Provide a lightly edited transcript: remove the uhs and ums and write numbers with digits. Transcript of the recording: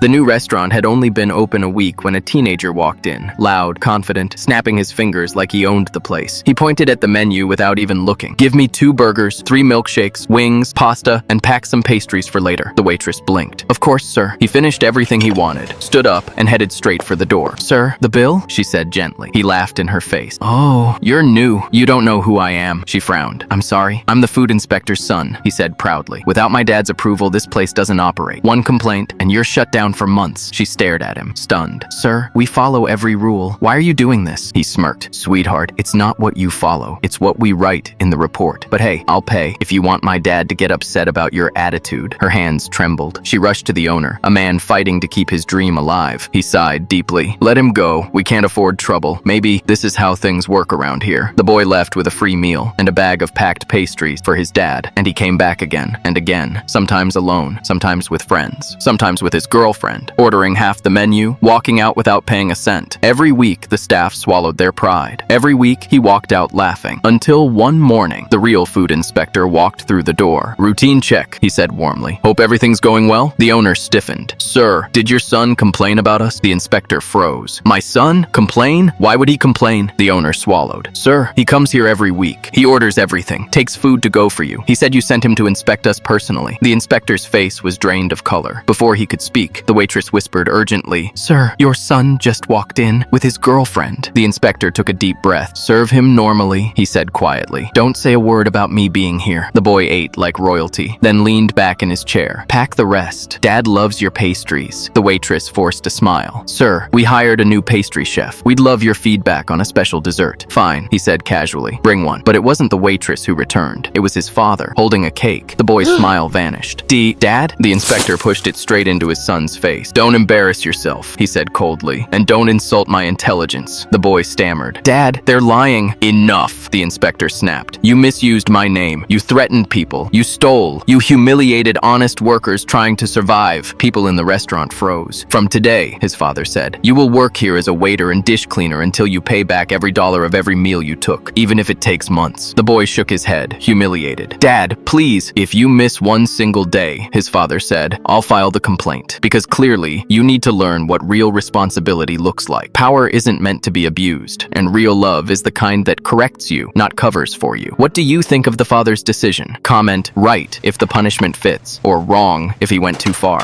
The new restaurant had only been open a week when a teenager walked in, loud, confident, snapping his fingers like he owned the place. He pointed at the menu without even looking. "Give me 2 burgers, 3 milkshakes, wings, pasta, and pack some pastries for later." The waitress blinked. "Of course, sir." He finished everything he wanted, stood up, and headed straight for the door. "Sir, the bill?" she said gently. He laughed in her face. "Oh, you're new. You don't know who I am." She frowned. "I'm sorry. I'm the food inspector's son," he said proudly. "Without my dad's approval, this place doesn't operate. One complaint, and you're shut down for months." She stared at him, stunned. "Sir, we follow every rule. Why are you doing this?" He smirked. "Sweetheart, it's not what you follow. It's what we write in the report. But hey, I'll pay if you want my dad to get upset about your attitude." Her hands trembled. She rushed to the owner, a man fighting to keep his dream alive. He sighed deeply. "Let him go. We can't afford trouble. Maybe this is how things work around here." The boy left with a free meal and a bag of packed pastries for his dad, and he came back again and again, sometimes alone, sometimes with friends, sometimes with his girlfriend, ordering half the menu, walking out without paying a cent. Every week, the staff swallowed their pride. Every week, he walked out laughing. Until one morning, the real food inspector walked through the door. "Routine check," he said warmly. "Hope everything's going well?" The owner stiffened. "Sir, did your son complain about us?" The inspector froze. "My son? Complain? Why would he complain?" The owner swallowed. "Sir, he comes here every week. He orders everything, takes food to go for you. He said you sent him to inspect us personally." The inspector's face was drained of color. Before he could speak, the waitress whispered urgently, "Sir, your son just walked in with his girlfriend." The inspector took a deep breath. "Serve him normally," he said quietly. "Don't say a word about me being here." The boy ate like royalty, then leaned back in his chair. "Pack the rest. Dad loves your pastries." The waitress forced a smile. "Sir, we hired a new pastry chef. We'd love your feedback on a special dessert." "Fine," he said casually. "Bring one." But it wasn't the waitress who returned. It was his father, holding a cake. The boy's smile vanished. "Dad?" The inspector pushed it straight into his son's face. "Don't embarrass yourself," he said coldly, "and don't insult my intelligence." The boy stammered. "Dad, they're lying." "Enough," the inspector snapped. "You misused my name. You threatened people. You stole. You humiliated honest workers trying to survive." People in the restaurant froze. "From today," his father said, "you will work here as a waiter and dish cleaner until you pay back every dollar of every meal you took, even if it takes months." The boy shook his head, humiliated. "Dad, please." "If you miss one single day," his father said, "I'll file the complaint. Because clearly, you need to learn what real responsibility looks like. Power isn't meant to be abused, and real love is the kind that corrects you, not covers for you." What do you think of the father's decision? Comment right if the punishment fits, or wrong if he went too far.